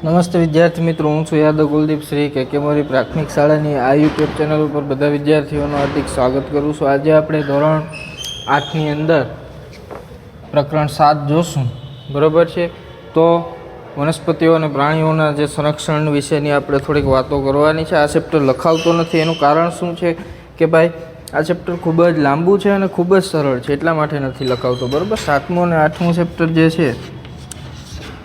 નમસ્તે વિદ્યાર્થી મિત્રો, હું છું યાદવ કુલદીપ શ્રી કે મોરી પ્રાથમિક શાળાની આ યુટ્યુબ ચેનલ ઉપર બધા વિદ્યાર્થીઓનું હાર્દિક સ્વાગત કરું છું। આજે આપણે ધોરણ 8ની અંદર પ્રકરણ 7 જોશું, બરાબર છે। તો વનસ્પતિઓ અને પ્રાણીઓના જે સંરક્ષણ વિશેની આપણે થોડીક વાતો કરવાની છે। આ ચેપ્ટર લખાવતો નથી, એનું કારણ શું છે કે ભાઈ આ ચેપ્ટર ખૂબ જ લાંબુ છે અને ખૂબ જ સરળ છે, એટલા માટે નથી લખાવતો, બરાબર। 7મું અને 8મું ચેપ્ટર જે છે,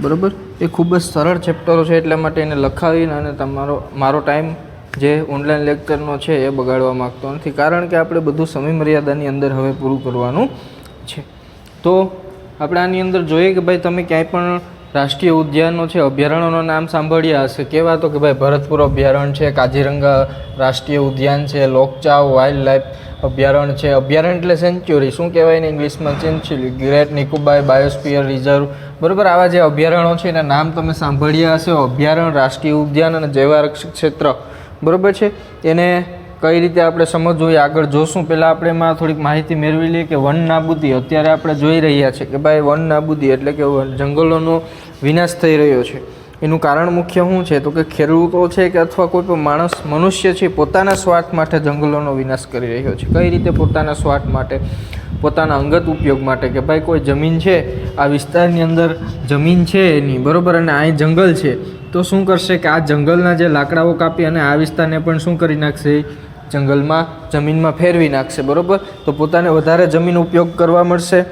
બરાબર, એ ખૂબ જ સરળ ચેપ્ટરો છે, એટલા માટે એને લખાવીને અને મારો ટાઈમ જે ઓનલાઈન લેક્ચરનો છે એ બગાડવા માગતો નથી, કારણ કે આપણે બધું સમય મર્યાદાની અંદર હવે પૂરું કરવાનું છે। તો આપણે આની અંદર જોઈએ કે ભાઈ તમે ક્યાંય પણ રાષ્ટ્રીય ઉદ્યાનો છે, અભયારણ્યોનું નામ સાંભળ્યા હશે। કેવા? તો કે ભાઈ ભરતપુર અભયારણ્ય છે, કાજીરંગા રાષ્ટ્રીય ઉદ્યાન છે, લોકચાવ વાઇલ્ડ લાઈફ અભયારણ્ય છે। અભયારણ્ય એટલે સેન્ચ્યુરી, શું કહેવાય ને ઇંગ્લિશમાં? Century. Great Nicobar biosphere reserve, બરાબર, આવા જે અભયારણ્યો છે એના નામ તમે સાંભળ્યા હશે। અભયારણ્ય, રાષ્ટ્રીય ઉદ્યાન અને જૈવારક્ષિત ક્ષેત્ર, બરાબર છે। એને કઈ રીતે આપણે સમજવું એ આગળ જોશું। પહેલાં આપણે એમાં થોડીક માહિતી મેળવી લઈએ કે વન નાબૂદી અત્યારે આપણે જોઈ રહ્યા છીએ કે ભાઈ વન નાબૂદી એટલે કે જંગલોનો વિનાશ થઈ રહ્યો છે। એનું કારણ મુખ્ય શું છે? તો કે ખેડૂતો છે કે અથવા કોઈ પણ મનુષ્ય છે પોતાના સ્વાર્થ માટે જંગલોનો વિનાશ કરી રહ્યો છે। કઈ રીતે પોતાના સ્વાર્થ માટે? પોતાના અંગત ઉપયોગ માટે, કે ભાઈ કોઈ જમીન છે, આ વિસ્તારની અંદર જમીન છે એની, બરાબર, અને અહીં જંગલ છે, તો શું કરશે કે આ જંગલના જે લાકડાઓ કાપી અને આ વિસ્તારને પણ શું કરી નાખશે? જંગલમાં, જમીનમાં ફેરવી નાખશે, બરાબર। તો પોતાને વધારે જમીન ઉપયોગ કરવા મળશે,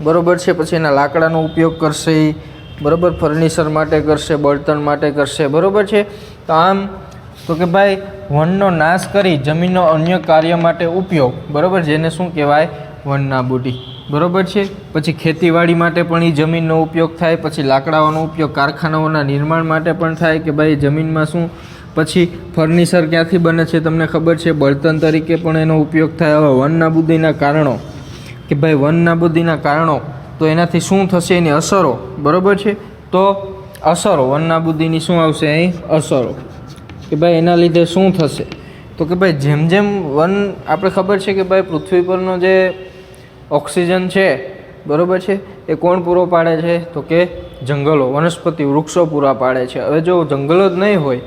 બરાબર છે। પછી એના લાકડાનો ઉપયોગ કરશે એ, બરાબર, ફર્નિચર માટે કરશે, બળતણ માટે કરશે, બરાબર છે। તો આમ તો કે ભાઈ વનનો નાશ કરી જમીનનો અન્ય કાર્ય માટે ઉપયોગ, બરાબર, જેને શું કહેવાય? વન નાબૂદી, બરાબર છે। પછી ખેતીવાડી માટે પણ એ જમીનનો ઉપયોગ થાય, પછી લાકડાઓનો ઉપયોગ કારખાનાઓના નિર્માણ માટે પણ થાય કે ભાઈ જમીનમાં શું, પછી ફર્નિચર ક્યાંથી બને છે તમને ખબર છે? બળતણ તરીકે પણ એનો ઉપયોગ થાય। હવે વન નાબૂદીના કારણો, કે ભાઈ વન નાબૂદીના કારણો, તો એનાથી શું થશે? એની અસરો, બરાબર છે। તો અસરો, વન નાબૂદીની શું આવશે અહીં? અસરો, કે ભાઈ એના લીધે શું થશે? તો કે ભાઈ જેમ જેમ વન, આપણે ખબર છે કે ભાઈ પૃથ્વી પરનો જે ઓક્સિજન છે, બરાબર છે, એ કોણ પૂરો પાડે છે? તો કે જંગલો, વનસ્પતિ, વૃક્ષો પૂરા પાડે છે। હવે જો જંગલો જ નહીં હોય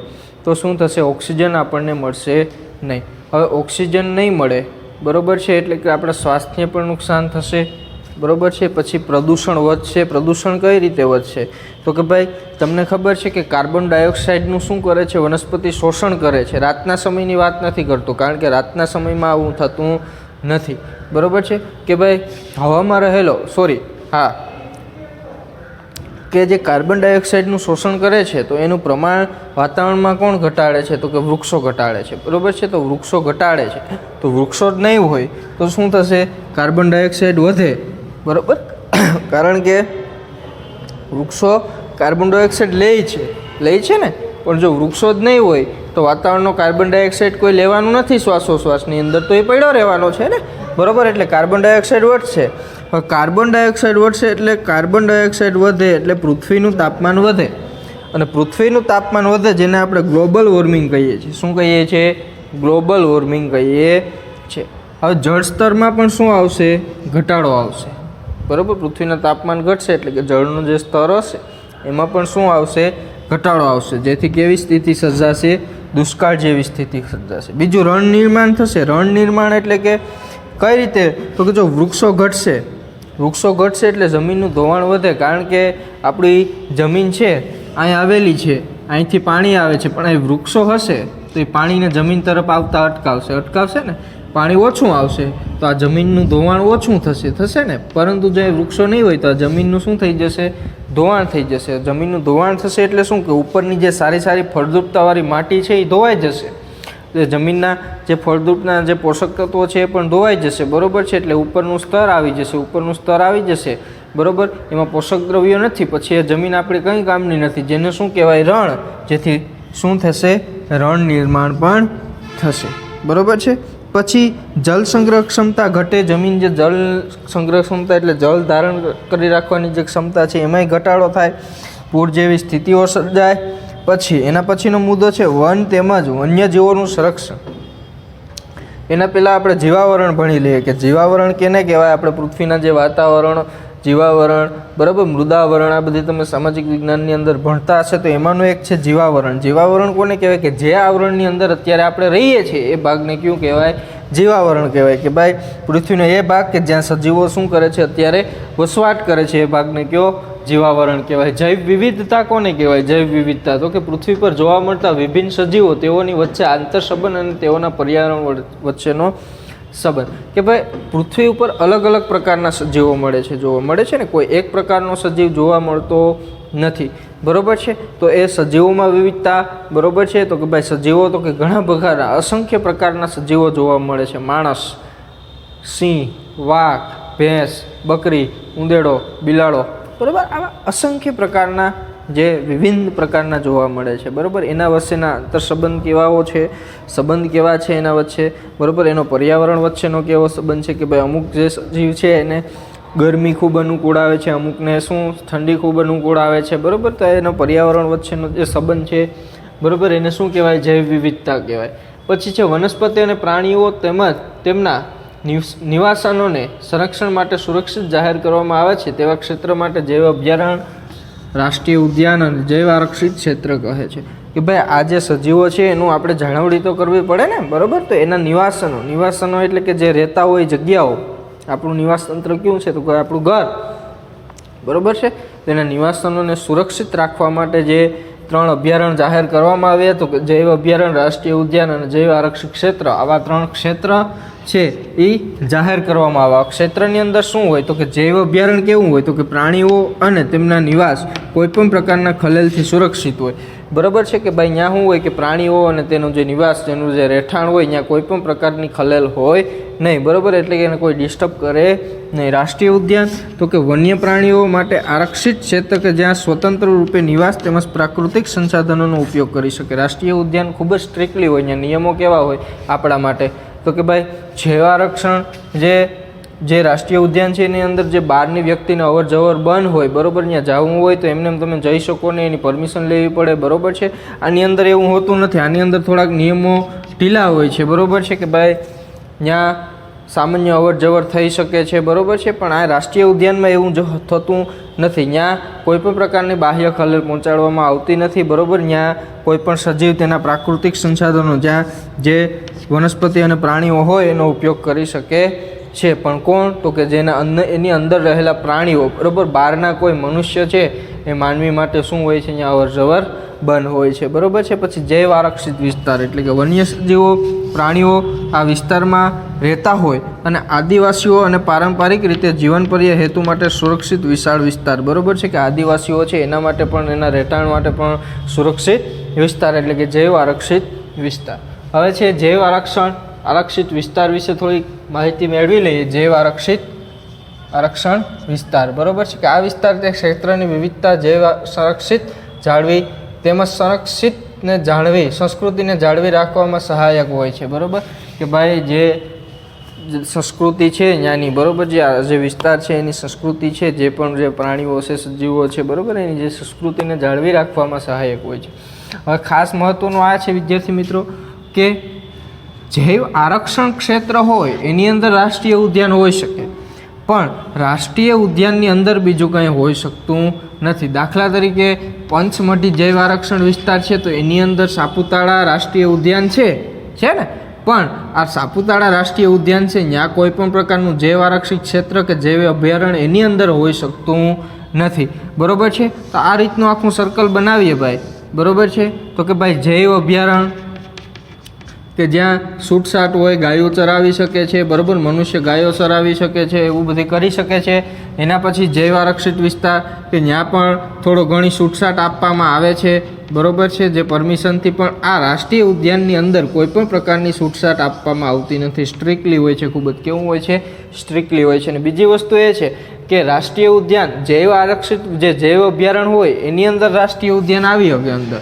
તો શું થશે? ઓક્સિજન આપણને મળશે નહીં। હવે ઓક્સિજન નહીં મળે, બરાબર છે, એટલે કે આપણા સ્વાસ્થ્યને પણ નુકસાન થશે, બરાબર છે। પછી પ્રદૂષણ વધશે। પ્રદૂષણ કઈ રીતે વધશે? તો કે ભાઈ તમને ખબર છે કે કાર્બન ડાયોક્સાઇડનું શું કરે છે? વનસ્પતિ શોષણ કરે છે। રાતના સમયની વાત નથી કરતો, કારણ કે રાતના સમયમાં આવું થતું નથી, બરાબર છે, કે ભાઈ હવામાં રહેલો, કે જે કાર્બન ડાયોક્સાઇડનું શોષણ કરે છે તો એનું પ્રમાણ વાતાવરણમાં કોણ ઘટાડે છે? તો કે વૃક્ષો ઘટાડે છે, બરાબર છે। તો વૃક્ષો ઘટાડે છે, તો વૃક્ષો જ નહીં હોય તો શું થશે? કાર્બન ડાયોક્સાઇડ વધે, બરાબર, કારણ કે વૃક્ષો કાર્બન ડાયોક્સાઇડ લે છે ને, પણ જો વૃક્ષો જ નહીં હોય તો વાતાવરણનો કાર્બન ડાયોક્સાઇડ કોઈ લેવાનું નથી શ્વાસોશ્વાસની અંદર, તો એ પડ્યો રહેવાનો છે ને, બરાબર। એટલે કાર્બન ડાયોક્સાઇડ વધશે। હવે કાર્બન ડાયોક્સાઇડ વધશે એટલે કાર્બન ડાયોક્સાઇડ વધે એટલે પૃથ્વીનું તાપમાન વધે, અને પૃથ્વીનું તાપમાન વધે જેને આપણે ગ્લોબલ વોર્મિંગ કહીએ છીએ। શું કહીએ છીએ? ગ્લોબલ વોર્મિંગ કહીએ છીએ। હવે જળસ્તરમાં પણ શું આવશે? ઘટાડો આવશે, બરાબર। પૃથ્વીનું તાપમાન ઘટશે એટલે કે જળનું જે સ્તર હશે એમાં પણ શું આવશે? ઘટાડો આવશે, જેથી કેવી સ્થિતિ સર્જાશે? દુષ્કાળ જેવી સ્થિતિ સર્જાશે। બીજું રણ નિર્માણ થશે। રણ નિર્માણ એટલે કે કઈ રીતે? તો કે જો વૃક્ષો ઘટશે એટલે જમીનનું ધોવાણ વધે, કારણ કે આપણી જમીન છે અહીં આવેલી છે, અહીંથી પાણી આવે છે, પણ અહીં વૃક્ષો હશે તો એ પાણીને જમીન તરફ આવતા અટકાવશે ને, પાણી ઓછું આવશે તો આ જમીનનું ધોવાણ ઓછું થશે ને। પરંતુ જો એ વૃક્ષો નહીં હોય તો આ જમીનનું શું થઈ જશે? ધોવાણ થઈ જશે। જમીનનું ધોવાણ થશે એટલે શું? કે ઉપરની જે સારી ફળદ્રુપતાવાળી માટી છે એ ધોવાઈ જશે, જમીનના જે ફળદ્રુપના જે પોષક તત્વો છે એ પણ ધોવાઈ જશે, બરાબર છે। એટલે ઉપરનું સ્તર આવી જશે, બરાબર, એમાં પોષક દ્રવ્યો નથી, પછી એ જમીન આપણી કંઈ કામની નથી, જેને શું કહેવાય? રણ, જેથી શું થશે? રણ નિર્માણ પણ થશે, બરાબર છે। પછી જળ સંગ્રહ ક્ષમતા ઘટે। જમીન જે જળ સંગ્રહ ક્ષમતા એટલે જળ ધારણ કરી રાખવાની જે ક્ષમતા છે એમાંય ઘટાડો થાય, પૂર જેવી સ્થિતિઓ સર્જાય। પછી એના પછીનો મુદ્દો છે વન તેમજ વન્યજીવોનું સંરક્ષણ। એના પહેલાં આપણે જીવાવરણ ભણી લઈએ કે જીવાવરણ કેને કહેવાય? આપણે પૃથ્વીના જે વાતાવરણ જીવાવરણ, બરાબર, મૃદાવરણ, આ બધી તમે સામાજિક વિજ્ઞાનની અંદર ભણતા હશે તો એમાંનું એક છે જીવાવરણ. જીવાવરણ કોને કહેવાય? કે જે આવરણની અંદર અત્યારે આપણે રહીએ છીએ એ ભાગને કયું કહેવાય? જીવાવરણ કહેવાય. કે ભાઈ પૃથ્વીનો એ ભાગ કે જ્યાં સજીવો શું કરે છે? અત્યારે વસવાટ કરે છે, એ ભાગને કયો? જીવાવરણ કહેવાય. જૈવ વિવિધતા કોને કહેવાય? જૈવ વિવિધતા તો કે પૃથ્વી પર જોવા મળતા વિભિન્ન સજીવો, તેઓની વચ્ચે આંતર સંબંધ અને તેઓના પર્યાવરણ વચ્ચેનો સંબંધ. કે ભાઈ પૃથ્વી ઉપર અલગ અલગ પ્રકારના સજીવો જોવા મળે છે ને, કોઈ એક પ્રકારનો સજીવ જોવા મળતો નથી, બરોબર છે. તો એ સજીવોમાં વિવિધતા, બરોબર છે. તો કે ભાઈ સજીવો તો કે ઘણા પ્રકારના, અસંખ્ય પ્રકારના સજીવો જોવા મળે છે. માણસ, સિંહ, વાઘ, ભેંસ, બકરી, ઉંદેડો, બિલાડો, બરાબર, આવા અસંખ્ય પ્રકારના જે વિભિન્ન પ્રકારના જોવા મળે છે, બરાબર. એના વચ્ચેના આંતરસંબંધ કેવાઓ છે, સંબંધ કેવા છે એના વચ્ચે, બરાબર. એનો પર્યાવરણ વચ્ચેનો કેવો સંબંધ છે કે ભાઈ અમુક જે સજીવ છે એને ગરમી ખૂબ અનુકૂળ આવે છે, અમુકને શું ઠંડી ખૂબ અનુકૂળ આવે છે, બરાબર. તો એનો પર્યાવરણ વચ્ચેનો જે સંબંધ છે, બરાબર, એને શું કહેવાય? જૈવ વિવિધતા કહેવાય. પછી છે વનસ્પતિ અને પ્રાણીઓ તેમજ તેમના નિવાસનોને સંરક્ષણ માટે સુરક્ષિત જાહેર કરવામાં આવે છે તેવા ક્ષેત્ર માટે જૈવ અભયારણ્ય, રાષ્ટ્રીય ઉદ્યાન અને જૈવ આરક્ષિત ક્ષેત્ર કહે છે. કે ભાઈ આ જે સજીવો છે એનું આપણે જાળવણી તો કરવી પડે ને, બરાબર. તો એના નિવાસનો એટલે કે જે રહેતા હોય જગ્યાઓ, આપણું નિવાસ તંત્ર કેવું છે? તો કે આપણું ઘર, બરાબર છે. તેના નિવાસનોને સુરક્ષિત રાખવા માટે જે 3 અભયારણ્ય જાહેર કરવામાં આવ્યા, તો જૈવ અભયારણ્ય, રાષ્ટ્રીય ઉદ્યાન અને જૈવ આરક્ષિત ક્ષેત્ર, આવા 3 ક્ષેત્ર છે એ જાહેર કરવામાં આવે. ક્ષેત્રની અંદર શું હોય? તો કે જૈવ અભયારણ્ય કેવું હોય? તો કે પ્રાણીઓ અને તેમના નિવાસ કોઈપણ પ્રકારના ખલેલથી સુરક્ષિત હોય, બરાબર છે. કે ભાઈ ત્યાં શું હોય? કે પ્રાણીઓ અને તેનો જે નિવાસ, તેનું જે રહેઠાણ હોય, ત્યાં કોઈપણ પ્રકારની ખલેલ હોય નહીં, બરાબર. એટલે કે એને કોઈ ડિસ્ટર્બ કરે નહીં. રાષ્ટ્રીય ઉદ્યાન તો કે વન્ય પ્રાણીઓ માટે આરક્ષિત ક્ષેત્ર કે જ્યાં સ્વતંત્ર રૂપે નિવાસ તેમજ પ્રાકૃતિક સંસાધનોનો ઉપયોગ કરી શકે. રાષ્ટ્રીય ઉદ્યાન ખૂબ જ સ્ટ્રિક્ટલી હોય, ત્યાં નિયમો કેવા હોય આપણા માટે? તો કે ભાઈ જૈવ આરક્ષણ જે રાષ્ટ્રીય ઉદ્યાન છે એની અંદર જે બહારની વ્યક્તિને અવર જવર બંધ હોય, બરાબર, ત્યાં જવું હોય તો એમને તમે જઈ શકો ને, એની પરમિશન લેવી પડે, બરાબર છે. આની અંદર એવું હોતું નથી, આની અંદર થોડાક નિયમો ઢીલા હોય છે, બરાબર છે. કે ભાઈ ત્યાં સામાન્ય અવર જવર થઈ શકે છે, બરાબર છે. પણ આ રાષ્ટ્રીય ઉદ્યાનમાં એવું થતું નથી. ત્યાં કોઈપણ પ્રકારની બાહ્ય ખલેલ પહોંચાડવામાં આવતી નથી, બરાબર. ત્યાં કોઈપણ સજીવ તેના પ્રાકૃતિક સંસાધનો, જ્યાં જે વનસ્પતિ અને પ્રાણીઓ હોય એનો ઉપયોગ કરી શકે છે. પણ કોણ? તો કે જેના એની અંદર રહેલા પ્રાણીઓ, બરાબર. બહારના કોઈ મનુષ્ય છે એ માનવી માટે શું હોય છે? અહીંયા અવર જવર બંધ હોય છે, બરાબર છે. પછી જૈવ આરક્ષિત વિસ્તાર એટલે કે વન્ય સજીવો, પ્રાણીઓ આ વિસ્તારમાં રહેતા હોય અને આદિવાસીઓ અને પારંપરિક રીતે જીવનપર્ય હેતુ માટે સુરક્ષિત વિશાળ વિસ્તાર, બરાબર છે. કે આદિવાસીઓ છે એના માટે પણ, એના રહેઠાણ માટે પણ સુરક્ષિત વિસ્તાર એટલે કે જૈવ આરક્ષિત વિસ્તાર. હવે છે જૈવ આરક્ષિત વિસ્તાર વિશે થોડીક માહિતી મેળવી લઈએ. જૈવ આરક્ષણ વિસ્તાર, બરાબર છે. કે આ વિસ્તાર તે ક્ષેત્રની વિવિધતા જૈવ સંરક્ષિત જાળવી તેમજ સંરક્ષિતને જાળવી સંસ્કૃતિને જાળવી રાખવામાં સહાયક હોય છે, બરાબર. કે ભાઈ જે સંસ્કૃતિ છે ત્યાંની, બરાબર, જે વિસ્તાર છે એની સંસ્કૃતિ છે, જે પણ જે પ્રાણીઓ છે, સજીવો છે, બરાબર, એની જે સંસ્કૃતિને જાળવી રાખવામાં સહાયક હોય છે. હવે ખાસ મહત્વનું આ છે વિદ્યાર્થી મિત્રો કે જૈવ આરક્ષણ ક્ષેત્ર હોય એની અંદર રાષ્ટ્રીય ઉદ્યાન હોઈ શકે, પણ રાષ્ટ્રીય ઉદ્યાનની અંદર બીજું કંઈ હોઈ શકતું નથી. દાખલા તરીકે પંચમઢી જૈવ આરક્ષણ વિસ્તાર છે તો એની અંદર સાપુતારા રાષ્ટ્રીય ઉદ્યાન છે ને, પણ આ સાપુતારા રાષ્ટ્રીય ઉદ્યાન છે ત્યાં કોઈ પણ પ્રકારનું જૈવ આરક્ષિત ક્ષેત્ર કે જૈવ અભયારણ્ય એની અંદર હોઈ શકતું નથી, બરાબર છે. તો આ રીતનું આખું સર્કલ બનાવીએ ભાઈ, બરાબર છે. તો કે ભાઈ જૈવ અભયારણ્ય કે જ્યાં છૂટછાટ હોય, ગાયો ચરાવી શકે છે, બરાબર, મનુષ્ય ગાયો ચરાવી શકે છે, એવું બધું કરી શકે છે. એના પછી જૈવ આરક્ષિત વિસ્તાર કે ત્યાં પણ થોડો ઘણી છૂટછાટ આપવામાં આવે છે, બરાબર છે, જે પરમિશનથી. પણ આ રાષ્ટ્રીય ઉદ્યાનની અંદર કોઈપણ પ્રકારની છૂટછાટ આપવામાં આવતી નથી, સ્ટ્રિક્ટલી હોય છે, ખૂબ જ કેવું હોય છે? સ્ટ્રિક્ટલી હોય છે. અને બીજી વસ્તુ એ છે કે રાષ્ટ્રીય ઉદ્યાન જૈવ આરક્ષિત જે જૈવ અભયારણ્ય હોય એની અંદર રાષ્ટ્રીય ઉદ્યાન આવી શકે અંદર,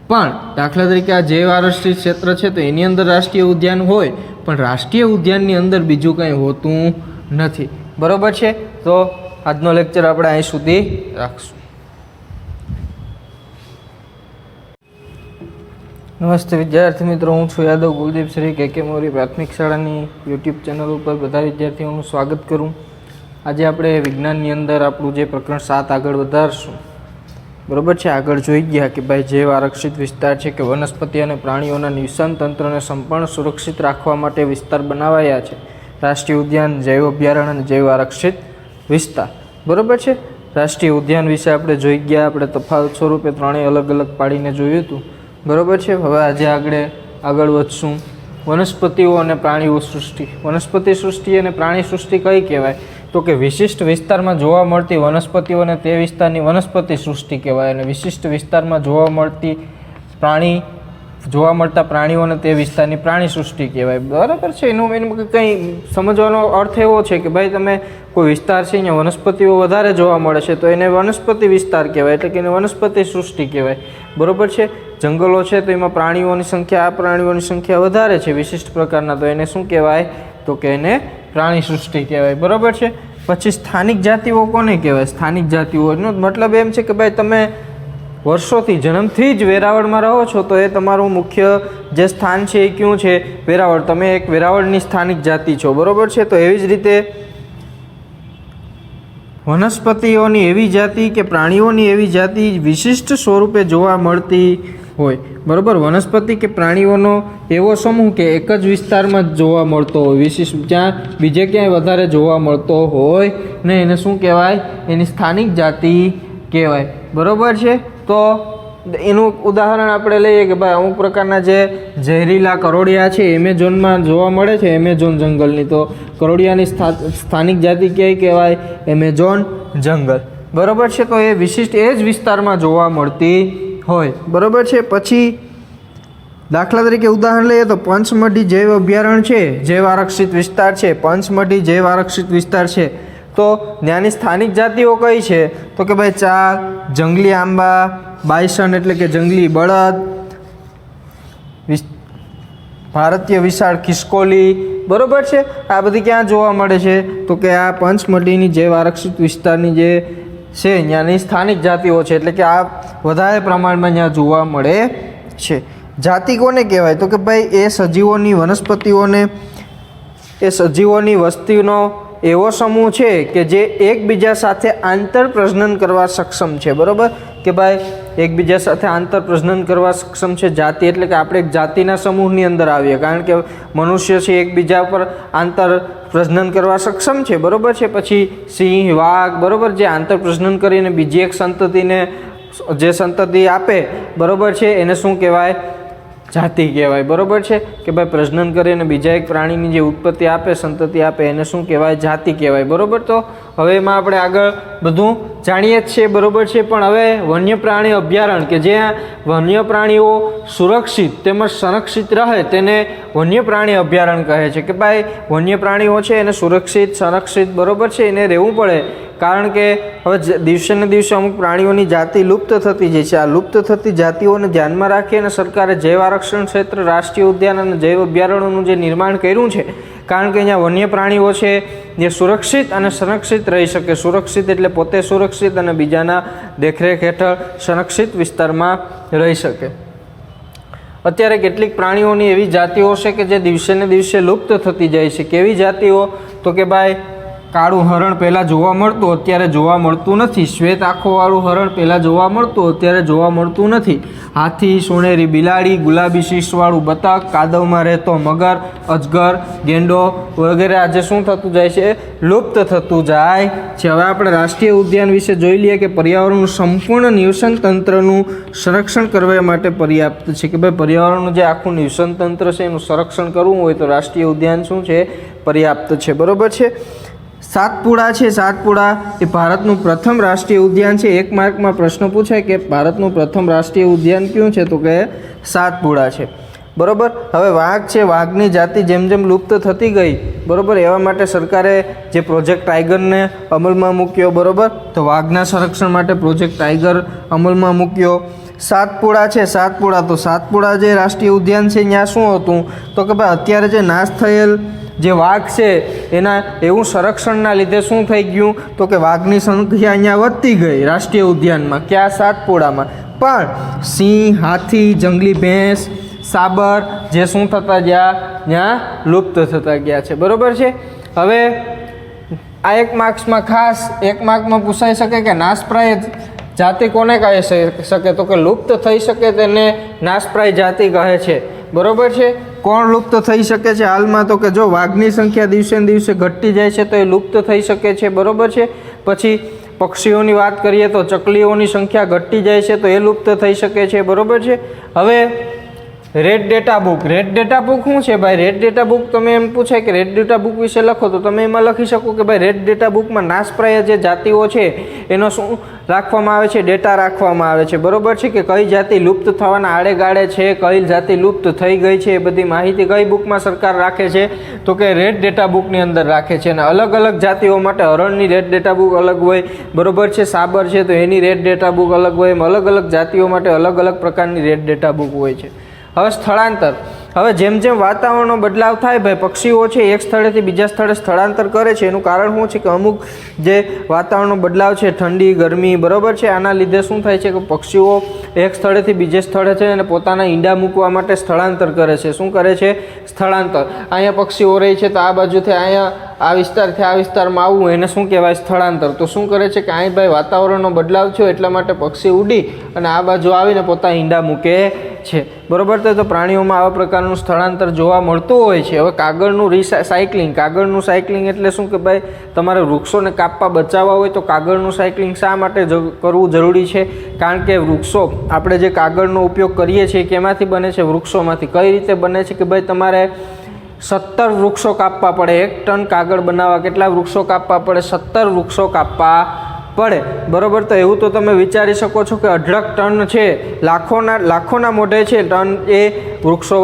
પણ દાખલા તરીકે આ જૈવ આરક્ષિત ક્ષેત્ર છે તો એની અંદર રાષ્ટ્રીય ઉદ્યાન હોય, પણ રાષ્ટ્રીય ઉદ્યાનની અંદર બીજું કંઈ હોતું નથી, બરાબર છે. તો આજનો લેક્ચર આપણે અહીં સુધી રાખશું. નમસ્તે વિદ્યાર્થી મિત્રો, હું છું યાદવ કુલદીપ શ્રી કે મોરી પ્રાથમિક શાળાની યુટ્યુબ ચેનલ ઉપર બધા વિદ્યાર્થીઓનું સ્વાગત કરું. આજે આપણે વિજ્ઞાનની અંદર આપણું જે પ્રકરણ 7 આગળ વધારશું, બરાબર છે. આગળ જોઈ ગયા કે ભાઈ જૈવ આરક્ષિત વિસ્તાર છે કે વનસ્પતિ અને પ્રાણીઓના નિવસન તંત્રને સંપૂર્ણ સુરક્ષિત રાખવા માટે વિસ્તાર બનાવાયા છે. રાષ્ટ્રીય ઉદ્યાન, જૈવ અભયારણ્ય અને જૈવ આરક્ષિત વિસ્તાર, બરાબર છે. રાષ્ટ્રીય ઉદ્યાન વિશે આપણે જોઈ ગયા, આપણે તફાવત સ્વરૂપે ત્રણેય અલગ અલગ પાડીને જોયું હતું, બરાબર છે. હવે આજે આગળ વધશું. વનસ્પતિઓ અને પ્રાણીઓ સૃષ્ટિ. વનસ્પતિ સૃષ્ટિ અને પ્રાણી સૃષ્ટિ કઈ કહેવાય? તો કે વિશિષ્ટ વિસ્તારમાં જોવા મળતી વનસ્પતિઓને તે વિસ્તારની વનસ્પતિ સૃષ્ટિ કહેવાય, અને વિશિષ્ટ વિસ્તારમાં જોવા મળતા પ્રાણીઓને તે વિસ્તારની પ્રાણી સૃષ્ટિ કહેવાય, બરાબર છે. એનું કંઈ સમજવાનો અર્થ એવો છે કે ભાઈ તમે કોઈ વિસ્તાર છે અહીંયા વનસ્પતિઓ વધારે જોવા મળે છે તો એને વનસ્પતિ વિસ્તાર કહેવાય, એટલે કે એને વનસ્પતિ સૃષ્ટિ કહેવાય, બરાબર છે. જંગલો છે તો એમાં પ્રાણીઓની સંખ્યા વધારે છે વિશિષ્ટ પ્રકારના, તો એને શું કહેવાય? તો કે એને પ્રાણી સૃષ્ટિ કહેવાય, બરાબર છે. પછી સ્થાનિક જાતિઓ કોને કહેવાય? સ્થાનિક જાતિઓનો મતલબ એમ છે કે ભાઈ તમે વર્ષોથી જન્મથી જ વેરાવળમાં રહો છો તો એ તમારું મુખ્ય જે સ્થાન છે એ કયું છે? વેરાવળ. તમે એક વેરાવળની સ્થાનિક જાતિ છો, બરાબર છે. તો એવી જ રીતે વનસ્પતિઓની એવી જાતિ કે પ્રાણીઓની એવી જાતિ વિશિષ્ટ સ્વરૂપે જોવા મળતી હોય, બરાબર. વનસ્પતિ કે પ્રાણીઓનો એવો સમૂહ કે એક જ વિસ્તારમાં જોવા મળતો હોય, વિશિષ્ટ, જ્યાં બીજે ક્યાંય વધારે જોવા મળતો હોય ને, એને શું કહેવાય? એની સ્થાનિક જાતિ કહેવાય, બરાબર છે. તો એનું ઉદાહરણ આપણે લઈએ કે ભાઈ અમુક પ્રકારના જે ઝેરીલા કરોડિયા છે એમેઝોનમાં જોવા મળે છે, એમેઝોન જંગલની, તો કરોડિયાની સ્થાનિક જાતિ કઈ કહેવાય? એમેઝોન જંગલ, બરાબર છે. તો એ વિશિષ્ટ એ જ વિસ્તારમાં જોવા મળતી હોય, બરાબર છે. પછી દાખલા તરીકે ઉદાહરણ લઈએ તો પંચમઢી જૈવ અભયારણ્ય છે, જૈવ આરક્ષિત વિસ્તાર છે. પંચમઢી જૈવ આરક્ષિત વિસ્તાર છે તો ત્યાંની સ્થાનિક જાતિઓ કઈ છે? તો કે ભાઈ ચાર, જંગલી આંબા, બાયસન એટલે કે જંગલી બળદ, ભારતીય વિશાળ ખિસકોલી, બરાબર છે. આ બધી ક્યાં જોવા મળે છે? તો કે આ પંચમઢીની જૈવ આરક્ષિત વિસ્તારની જે છે ત્યાંની સ્થાનિક જાતિઓ છે, એટલે કે આ વધારે પ્રમાણમાં ત્યાં જોવા મળે છે. જાતિ કોને કહેવાય? તો કે ભાઈ એ સજીવોની વસ્તીનો એવો સમૂહ છે કે જે એકબીજા સાથે આંતર પ્રજનન કરવા સક્ષમ છે, બરાબર. કે ભાઈ એકબીજા સાથે આંતર પ્રજનન કરવા સક્ષમ છે. જાતિ એટલે કે આપણે એક જાતિના સમૂહની અંદર આવીએ, કારણ કે મનુષ્ય છે એકબીજા પર આંતર પ્રજનન કરવા સક્ષમ છે, બરાબર છે. પછી સિંહ, વાઘ, બરાબર, જે આંતર પ્રજનન કરીને બીજી એક સંતતિ આપે, બરાબર છે, એને શું કહેવાય? જાતિ કહેવાય, બરાબર છે. કે ભાઈ પ્રજનન કરીને બીજા એક પ્રાણીની જે ઉત્પત્તિ આપે, સંતતિ આપે, એને શું કહેવાય? જાતિ કહેવાય, બરાબર. તો હવે એમાં આપણે આગળ બધું જાણીએ જ છીએ, બરાબર છે. પણ હવે વન્ય પ્રાણી અભયારણ્ય કે જ્યાં વન્ય પ્રાણીઓ સુરક્ષિત તેમજ સંરક્ષિત રહે તેને વન્ય પ્રાણી અભયારણ્ય કહે છે. કે ભાઈ વન્ય પ્રાણીઓ છે એને સુરક્ષિત, સંરક્ષિત, બરાબર છે, એને રહેવું પડે, કારણ કે હવે દિવસે ને દિવસે અમુક પ્રાણીઓની જાતિ લુપ્ત થતી જાય છે. આ લુપ્ત થતી જાતિઓને ધ્યાનમાં રાખી અને સરકારે જૈવ આરક્ષણ ક્ષેત્ર, રાષ્ટ્રીય ઉદ્યાન અને જૈવ અભયારણ્યોનું જે નિર્માણ કર્યું છે, કારણ કે અહીંયા વન્ય પ્રાણીઓ છે જે સુરક્ષિત અને સંરક્ષિત રહી શકે. સુરક્ષિત એટલે પોતે સુરક્ષિત અને બીજાના દેખરેખ હેઠળ સંરક્ષિત વિસ્તારમાં રહી શકે. અત્યારે કેટલીક પ્રાણીઓની એવી જાતિઓ છે કે જે દિવસે ને દિવસે લુપ્ત થતી જાય છે. કેવી જાતિઓ? તો કે ભાઈ કાળું હરણ પહેલાં જોવા મળતું, અત્યારે જોવા મળતું નથી. શ્વેત આંખોવાળું હરણ પહેલાં જોવા મળતું, અત્યારે જોવા મળતું નથી. હાથી, સોનેરી બિલાડી, ગુલાબી શીશવાળું બતક, કાદવમાં રહેતો મગર, અજગર, ગેંડો વગેરે આજે શું થતું જાય છે? લુપ્ત થતું જાય છે. હવે આપણે રાષ્ટ્રીય ઉદ્યાન વિશે જોઈ લઈએ કે પર્યાવરણનું સંપૂર્ણ નિવસન તંત્રનું સંરક્ષણ કરવા માટે પર્યાપ્ત છે. કે ભાઈ પર્યાવરણનું જે આખું નિવસન તંત્ર છે એનું સંરક્ષણ કરવું હોય તો રાષ્ટ્રીય ઉદ્યાન શું છે? પર્યાપ્ત છે, બરાબર છે. સાતપુડા છે, સાતપુડા એ ભારતનું પ્રથમ રાષ્ટ્રીય ઉદ્યાન છે. એક માર્કમાં પ્રશ્ન પૂછાય કે ભારતનું પ્રથમ રાષ્ટ્રીય ઉદ્યાન કયું છે? તો કે સાતપુડા છે, બરાબર. હવે વાઘ છે, વાઘની જાતિ જેમ જેમ લુપ્ત થતી ગઈ, બરાબર, એવા માટે સરકારે જે પ્રોજેક્ટ ટાઈગરને અમલમાં મૂક્યો, બરાબર. તો વાઘના સંરક્ષણ માટે પ્રોજેક્ટ ટાઈગર અમલમાં મૂક્યો. સાતપુડા છે, સાતપુડા જે રાષ્ટ્રીય ઉદ્યાન છે ત્યાં શું હતું? તો કે ભાઈ અત્યારે જે નાશ થયેલ જે વાઘ છે એના એવું સંરક્ષણના લીધે શું થઈ ગયું? તો કે વાઘની સંખ્યા અહીંયા વધતી ગઈ રાષ્ટ્રીય ઉદ્યાનમાં. ક્યાં? સાતપુડામાં. પણ સિંહ, હાથી, જંગલી ભેંસ, સાબર જે શું થતા ગયા? ત્યાં લુપ્ત થતા ગયા છે, બરાબર છે. હવે આ 1 માર્ક્સમાં ખાસ 1 માર્કમાં પૂછાઈ શકે કે નાશપ્રાય જાતિ કોને કહી શકે, તો કે લુપ્ત થઈ શકે તેને નાશપ્રાય જાતિ કહે છે, બરોબર છે। કોણ લુપ્ત થઈ શકે છે હાલમાં, તો કે જો વાઘની સંખ્યા દિવસે ને દિવસે ઘટતી જાય છે તો એ લુપ્ત થઈ શકે છે, બરોબર છે। પછી પક્ષીઓની વાત કરીએ તો ચકલીઓની સંખ્યા ઘટતી જાય છે તો એ લુપ્ત થઈ શકે છે, બરોબર છે। હવે red data book, red data book શું છે ભાઈ? રેડ ડેટા બુક તમે એમ પૂછાય કે રેડ ડેટા બુક વિશે લખો તો તમે એમાં લખી શકો કે ભાઈ રેડ ડેટા બુકમાં નાશપ્રાય જે જાતિઓ છે એનો શું રાખવામાં આવે છે? ડેટા રાખવામાં આવે છે, બરોબર છે, કે કઈ જાતિ લુપ્ત થવાના આડે ગાળે છે, કઈ જાતિ લુપ્ત થઈ ગઈ છે, એ બધી માહિતી કઈ બુકમાં સરકાર રાખે છે? તો કે રેડ ડેટા બુકની અંદર રાખે છે। અને અલગ અલગ જાતિઓ માટે હરણની રેડ ડેટા બુક અલગ હોય, બરોબર છે, સાબર છે તો એની રેડ ડેટા બુક અલગ હોય, એમ અલગ અલગ જાતિઓ માટે અલગ અલગ પ્રકારની રેડ ડેટા બુક હોય છે। હવે સ્થળાંતર, હવે જેમ જેમ વાતાવરણનો બદલાવ થાય ભાઈ, પક્ષીઓ છે એક સ્થળેથી બીજા સ્થળે સ્થળાંતર કરે છે, એનું કારણ શું છે કે અમુક જે વાતાવરણનો બદલાવ છે, ઠંડી ગરમી, બરોબર છે, આના લીધે શું થાય છે કે પક્ષીઓ એક સ્થળેથી બીજે સ્થળે છે અને પોતાના ઈંડા મૂકવા માટે સ્થળાંતર કરે છે। શું કરે છે? સ્થળાંતર। અહીંયા પક્ષીઓ રહે છે તો આ બાજુથી અહીંયા આ વિસ્તારથી આ વિસ્તારમાં આવવું એને શું કહેવાય? સ્થળાંતર। તો શું કરે છે કે અહીં ભાઈ વાતાવરણનો બદલાવ થયો એટલા માટે પક્ષી ઉડી અને આ બાજુ આવીને પોતાના ઈંડા મૂકે છે, બરોબર। તો પ્રાણીઓમાં આવા પ્રકારનું સ્થળાંતર જોવા મળતું હોય છે। હવે કાગળનું રિસાયકલિંગ, કાગળનું સાયકલિંગ એટલે શું કે ભાઈ તમારે વૃક્ષોને કાપવા બચાવવા હોય તો કાગળનું સાયકલિંગ શા માટે કરવું જરૂરી છે? કારણ કે વૃક્ષો, આપણે જે કાગળનો ઉપયોગ કરીએ છીએ કેમાંથી બને છે? વૃક્ષોમાંથી। કઈ રીતે બને છે કે ભાઈ તમારે 17 વૃક્ષો કાપવા પડે, 1 ટન કાગળ બનાવવા કેટલા વૃક્ષો કાપવા પડે? 17 વૃક્ષો કાપવા પડે, બરોબર। તો એવું તો તમે વિચારી શકો છો કે 18 ટન છે, લાખોના મોઢે છે ટન એ વૃક્ષો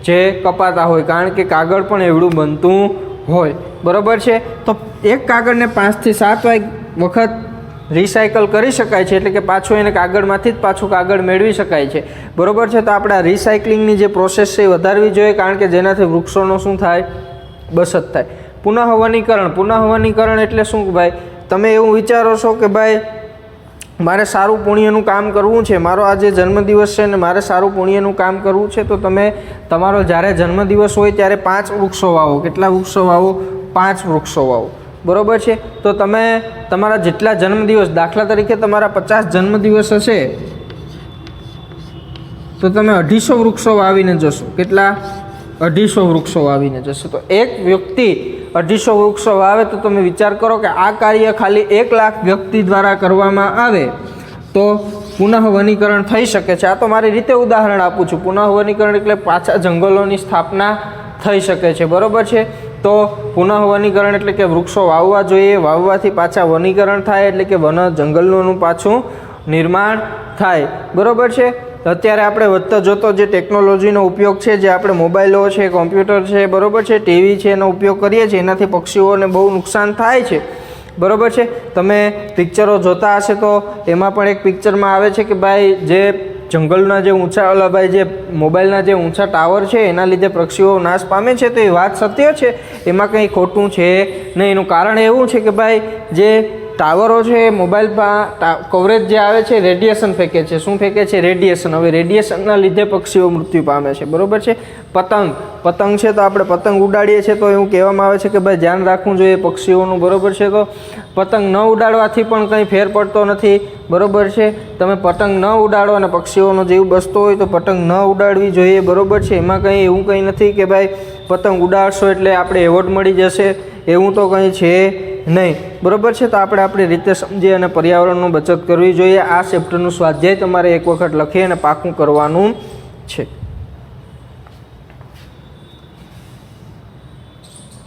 જે કપાતા હોય, કારણ કે કાગળ પણ એવડું બનતું હોય, બરોબર છે। તો એક કાગળને 5 થી 7 વખત રિસાયકલ કરી શકાય છે, એટલે કે પાછું એને કાગળમાંથી જ પાછું કાગળ મેળવી શકાય છે, બરોબર છે। તો આપણે આ રિસાયકલિંગની જે પ્રોસેસ છે એ વધારવી જોઈએ, કારણ કે જેનાથી વૃક્ષોનો શું થાય? બચત થાય। પુનઃવનીકરણ, પુનઃવનીકરણ એટલે શું ભાઈ? તમે એવું વિચારો છો કે ભાઈ મારે સારું પુણ્યનું કામ કરવું છે, મારો આજે જન્મદિવસ છે ને મારે સારું પુણ્યનું કામ કરવું છે, તો તમે તમારો જ્યારે જન્મદિવસ હોય ત્યારે 5 વૃક્ષો વાવો। કેટલા વૃક્ષો વાવો? 5 વૃક્ષો વાવો, બરોબર છે। તો તમે તમારા જેટલા જન્મદિવસ, દાખલા તરીકે તમારા 50 જન્મદિવસ હશે તો તમે 250 વૃક્ષો વાવીને જશો। કેટલા? 250 વૃક્ષો વાવીને જશો। તો એક વ્યક્તિ 250 વૃક્ષો વાવે તો તમે વિચાર કરો કે આ કાર્ય ખાલી 1 લાખ વ્યક્તિ દ્વારા કરવામાં આવે તો પુનઃવનીકરણ થઈ શકે છે। આ તો મારી રીતે ઉદાહરણ આપું છું। પુનઃવનીકરણ એટલે પાછા જંગલોની સ્થાપના થઈ શકે છે, બરોબર છે। તો પુનઃવનીકરણ એટલે કે વૃક્ષો વાવવા જોઈએ, વાવવાથી પાછા વનીકરણ થાય એટલે કે જંગલોનું પાછું નિર્માણ થાય, બરોબર છે। અત્યારે આપણે વધતો જતો જે ટેકનોલોજીનો ઉપયોગ છે, જે આપણે મોબાઈલો છે, કોમ્પ્યુટર છે, બરોબર છે, ટીવી છે, એનો ઉપયોગ કરીએ છીએ, એનાથી પક્ષીઓને બહુ નુકસાન થાય છે, બરોબર છે। તમે પિક્ચરો જોતા હશે તો એમાં પણ એક પિક્ચરમાં આવે છે કે ભાઈ જે જંગલના જે ઊંચા ભાઈ જે મોબાઈલના જે ઊંચા ટાવર છે એના લીધે પક્ષીઓ નાશ પામે છે, તો એ વાત સત્ય છે, એમાં કંઈ ખોટું છે નહીં। એનું કારણ એવું છે કે ભાઈ જે ટાવરો છે, મોબાઈલમાં કવરેજ જે આવે છે રેડિયેશન ફેંકે છે। શું ફેંકે છે? રેડિયેશન। હવે રેડિયેશનના લીધે પક્ષીઓ મૃત્યુ પામે છે, બરોબર છે। પતંગ છે તો આપણે પતંગ ઉડાડીએ છીએ તો એવું કહેવામાં આવે છે કે ભાઈ ધ્યાન રાખવું જોઈએ પક્ષીઓનું, બરોબર છે। તો પતંગ ન ઉડાડવાથી પણ કંઈ ફેર પડતો નથી, બરોબર છે। તમે પતંગ ન ઉડાડો અને પક્ષીઓનો જીવ બચતો હોય તો પતંગ ન ઉડાડવી જોઈએ, બરોબર છે। એમાં કંઈ એવું કંઈ નથી કે ભાઈ પતંગ ઉડાડશો એટલે આપણે એવોર્ડ મળી જશે, એવું તો કંઈ છે નહીં, બરોબર છે। તો આપણે આપણી રીતે સમજી અને પર્યાવરણનું બચત કરવી જોઈએ। આ ચેપ્ટરનું સ્વાધ્યાય તમારે એક વખત લખી અને પાકું કરવાનું છે।